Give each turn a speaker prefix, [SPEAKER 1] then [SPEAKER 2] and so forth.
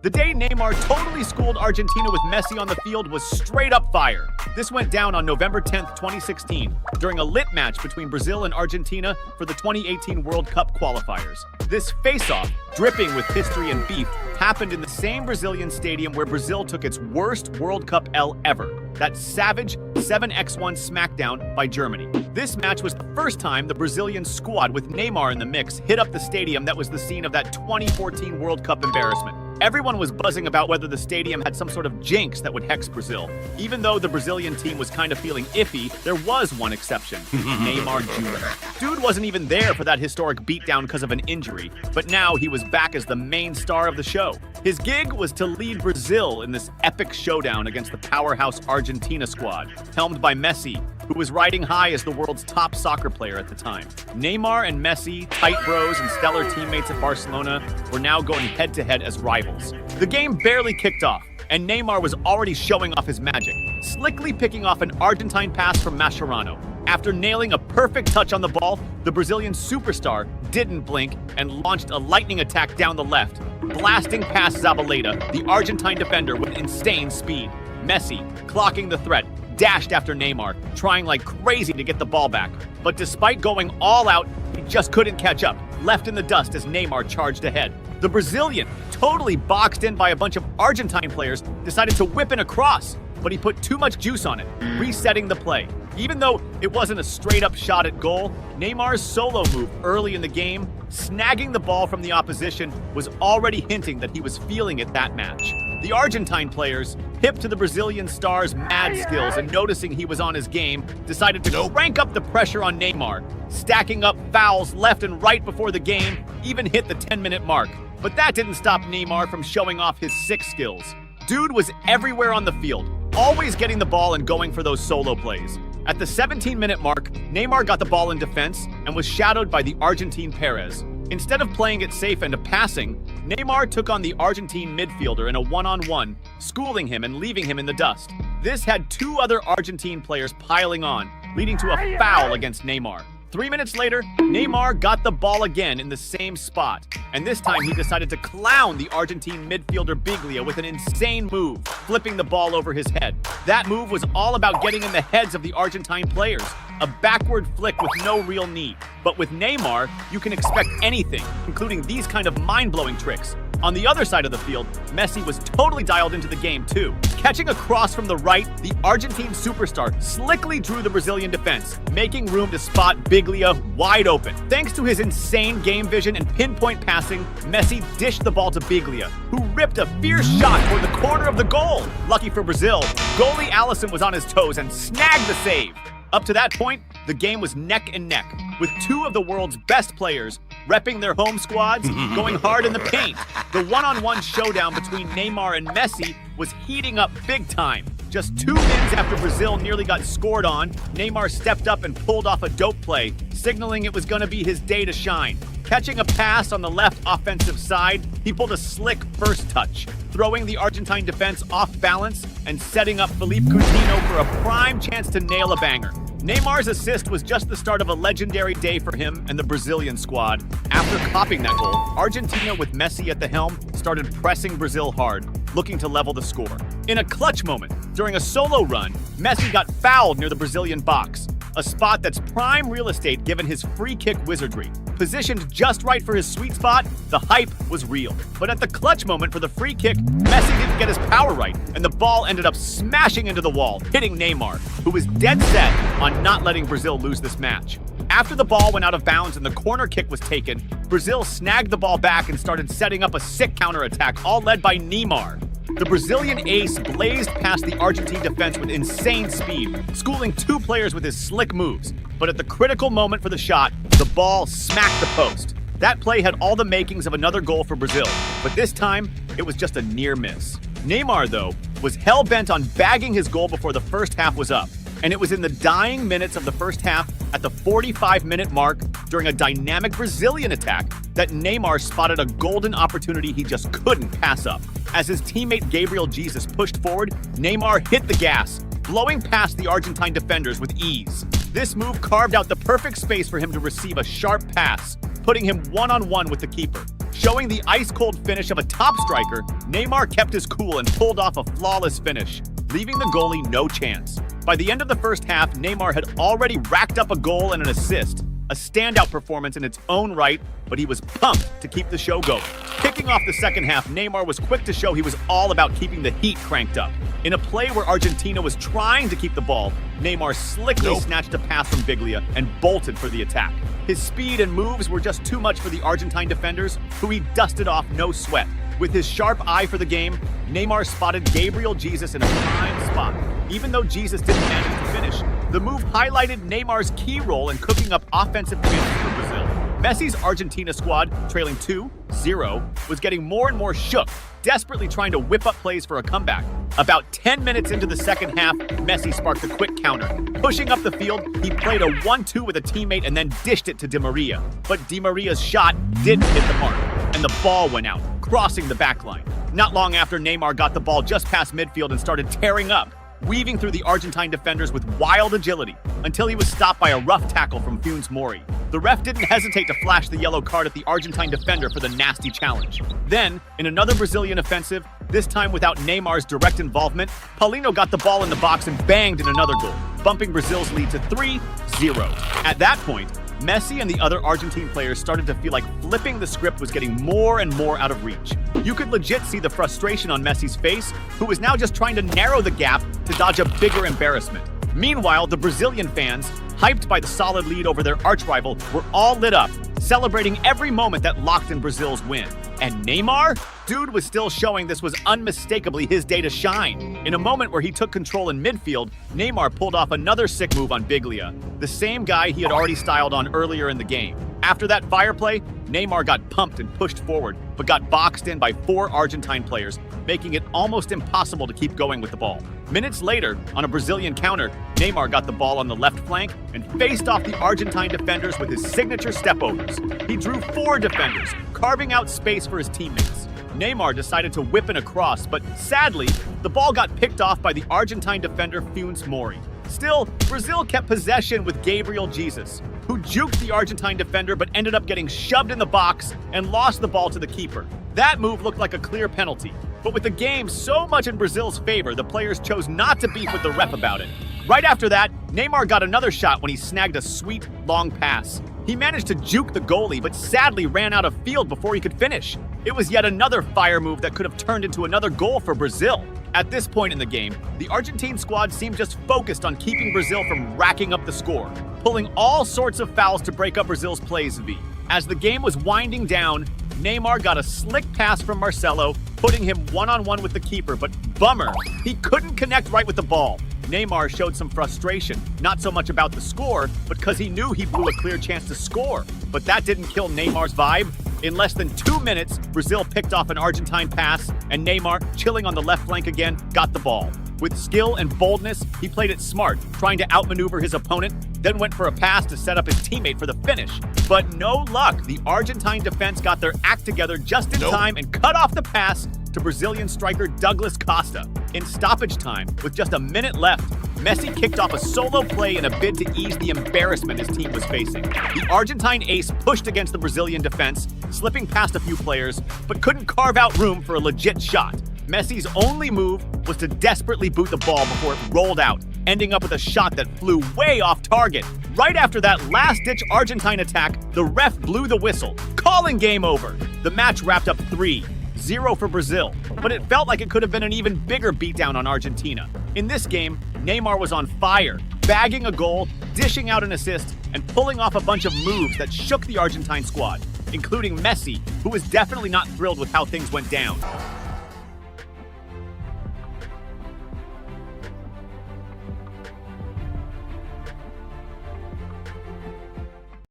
[SPEAKER 1] The day Neymar totally schooled Argentina with Messi on the field was straight up fire. This went down on November 10th, 2016, during a lit match between Brazil and Argentina for the 2018 World Cup qualifiers. This face-off, dripping with history and beef, happened in the same Brazilian stadium where Brazil took its worst World Cup L ever, that savage 7-1 smackdown by Germany. This match was the first time the Brazilian squad with Neymar in the mix hit up the stadium that was the scene of that 2014 World Cup embarrassment. Everyone was buzzing about whether the stadium had some sort of jinx that would hex Brazil. Even though the Brazilian team was kind of feeling iffy, there was one exception, Neymar Junior. Dude wasn't even there for that historic beatdown because of an injury, but now he was back as the main star of the show. His gig was to lead Brazil in this epic showdown against the powerhouse Argentina squad, helmed by Messi, who was riding high as the world's top soccer player at the time. Neymar and Messi, tight bros and stellar teammates at Barcelona, were now going head-to-head as rivals. The game barely kicked off, and Neymar was already showing off his magic, slickly picking off an Argentine pass from Mascherano. After nailing a perfect touch on the ball, the Brazilian superstar didn't blink and launched a lightning attack down the left, blasting past Zabaleta, the Argentine defender, with insane speed. Messi, clocking the threat, dashed after Neymar, trying like crazy to get the ball back. But despite going all out, he just couldn't catch up, left in the dust as Neymar charged ahead. The Brazilian, totally boxed in by a bunch of Argentine players, decided to whip in a cross, but he put too much juice on it, resetting the play. Even though it wasn't a straight-up shot at goal, Neymar's solo move early in the game, snagging the ball from the opposition, was already hinting that he was feeling it that match. The Argentine players, hip to the Brazilian star's mad skills and noticing he was on his game, decided to crank up the pressure on Neymar, stacking up fouls left and right before the game even hit the 10-minute mark. But that didn't stop Neymar from showing off his sick skills. Dude was everywhere on the field, always getting the ball and going for those solo plays. At the 17-minute mark, Neymar got the ball in defense and was shadowed by the Argentine Perez. Instead of playing it safe and passing, Neymar took on the Argentine midfielder in a one-on-one, schooling him and leaving him in the dust. This had two other Argentine players piling on, leading to a foul against Neymar. 3 minutes later, Neymar got the ball again in the same spot, and this time he decided to clown the Argentine midfielder Biglia with an insane move, flipping the ball over his head. That move was all about getting in the heads of the Argentine players, a backward flick with no real need. But with Neymar, you can expect anything, including these kind of mind-blowing tricks. On the other side of the field, Messi was totally dialed into the game too. Catching a cross from the right, the Argentine superstar slickly drew the Brazilian defense, making room to spot Biglia wide open. Thanks to his insane game vision and pinpoint passing, Messi dished the ball to Biglia, who ripped a fierce shot toward the corner of the goal. Lucky for Brazil, goalie Alisson was on his toes and snagged the save. Up to that point, the game was neck and neck, with two of the world's best players repping their home squads, going hard in the paint. The one-on-one showdown between Neymar and Messi was heating up big time. Just 2 minutes after Brazil nearly got scored on, Neymar stepped up and pulled off a dope play, signaling it was going to be his day to shine. Catching a pass on the left offensive side, he pulled a slick first touch, throwing the Argentine defense off balance and setting up Philippe Coutinho for a prime chance to nail a banger. Neymar's assist was just the start of a legendary day for him and the Brazilian squad. After copying that goal, Argentina with Messi at the helm started pressing Brazil hard, looking to level the score. In a clutch moment, during a solo run, Messi got fouled near the Brazilian box, a spot that's prime real estate given his free kick wizardry. Positioned just right for his sweet spot, the hype was real. But at the clutch moment for the free kick, Messi didn't get his power right, and the ball ended up smashing into the wall, hitting Neymar, who was dead set on not letting Brazil lose this match. After the ball went out of bounds and the corner kick was taken, Brazil snagged the ball back and started setting up a sick counterattack, all led by Neymar. The Brazilian ace blazed past the Argentine defense with insane speed, schooling two players with his slick moves. But at the critical moment for the shot, the ball smacked the post. That play had all the makings of another goal for Brazil, but this time, it was just a near miss. Neymar, though, was hell-bent on bagging his goal before the first half was up. And it was in the dying minutes of the first half, at the 45-minute mark, during a dynamic Brazilian attack, that Neymar spotted a golden opportunity he just couldn't pass up. As his teammate Gabriel Jesus pushed forward, Neymar hit the gas, blowing past the Argentine defenders with ease. This move carved out the perfect space for him to receive a sharp pass, putting him one-on-one with the keeper. Showing the ice-cold finish of a top striker, Neymar kept his cool and pulled off a flawless finish, leaving the goalie no chance. By the end of the first half, Neymar had already racked up a goal and an assist. A standout performance in its own right, but he was pumped to keep the show going. Kicking off the second half, Neymar was quick to show he was all about keeping the heat cranked up. In a play where Argentina was trying to keep the ball, Neymar slickly snatched a pass from Biglia and bolted for the attack. His speed and moves were just too much for the Argentine defenders, who he dusted off no sweat. With his sharp eye for the game, Neymar spotted Gabriel Jesus in a prime spot. Even though Jesus didn't manage to finish, the move highlighted Neymar's key role in cooking up offensive chances for Brazil. Messi's Argentina squad, trailing 2-0, was getting more and more shook, desperately trying to whip up plays for a comeback. About 10 minutes into the second half, Messi sparked a quick counter. Pushing up the field, he played a 1-2 with a teammate and then dished it to Di Maria. But Di Maria's shot didn't hit the mark, and the ball went out, crossing the backline. Not long after, Neymar got the ball just past midfield and started tearing up, weaving through the Argentine defenders with wild agility, until he was stopped by a rough tackle from Funes Mori. The ref didn't hesitate to flash the yellow card at the Argentine defender for the nasty challenge. Then, in another Brazilian offensive, this time without Neymar's direct involvement, Paulinho got the ball in the box and banged in another goal, bumping Brazil's lead to 3-0. At that point, Messi and the other Argentine players started to feel like flipping the script was getting more and more out of reach. You could legit see the frustration on Messi's face, who was now just trying to narrow the gap to dodge a bigger embarrassment. Meanwhile, the Brazilian fans, hyped by the solid lead over their archrival, were all lit up, celebrating every moment that locked in Brazil's win. And Neymar? Dude was still showing this was unmistakably his day to shine. In a moment where he took control in midfield, Neymar pulled off another sick move on Biglia, the same guy he had already styled on earlier in the game. After that fire play, Neymar got pumped and pushed forward, but got boxed in by 4 Argentine players, making it almost impossible to keep going with the ball. Minutes later, on a Brazilian counter, Neymar got the ball on the left flank and faced off the Argentine defenders with his signature step-overs. He drew 4 defenders, carving out space for his teammates. Neymar decided to whip in a cross, but sadly, the ball got picked off by the Argentine defender Funes Mori. Still, Brazil kept possession with Gabriel Jesus, who juked the Argentine defender but ended up getting shoved in the box and lost the ball to the keeper. That move looked like a clear penalty, but with the game so much in Brazil's favor, the players chose not to beef with the ref about it. Right after that, Neymar got another shot when he snagged a sweet, long pass. He managed to juke the goalie, but sadly ran out of field before he could finish. It was yet another fire move that could have turned into another goal for Brazil. At this point in the game, the Argentine squad seemed just focused on keeping Brazil from racking up the score, pulling all sorts of fouls to break up Brazil's plays V. As the game was winding down, Neymar got a slick pass from Marcelo, putting him one-on-one with the keeper, but bummer, he couldn't connect right with the ball. Neymar showed some frustration, not so much about the score, but because he knew he blew a clear chance to score. But that didn't kill Neymar's vibe. In less than 2 minutes, Brazil picked off an Argentine pass, and Neymar, chilling on the left flank again, got the ball. With skill and boldness, he played it smart, trying to outmaneuver his opponent, then went for a pass to set up his teammate for the finish. But no luck, the Argentine defense got their act together just in time and cut off the pass to Brazilian striker Douglas Costa. In stoppage time, with just a minute left, Messi kicked off a solo play in a bid to ease the embarrassment his team was facing. The Argentine ace pushed against the Brazilian defense, slipping past a few players, but couldn't carve out room for a legit shot. Messi's only move was to desperately boot the ball before it rolled out, ending up with a shot that flew way off target. Right after that last-ditch Argentine attack, the ref blew the whistle, calling game over. The match wrapped up 3-0 for Brazil, but it felt like it could have been an even bigger beatdown on Argentina. In this game, Neymar was on fire, bagging a goal, dishing out an assist, and pulling off a bunch of moves that shook the Argentine squad, including Messi, who was definitely not thrilled with how things went down.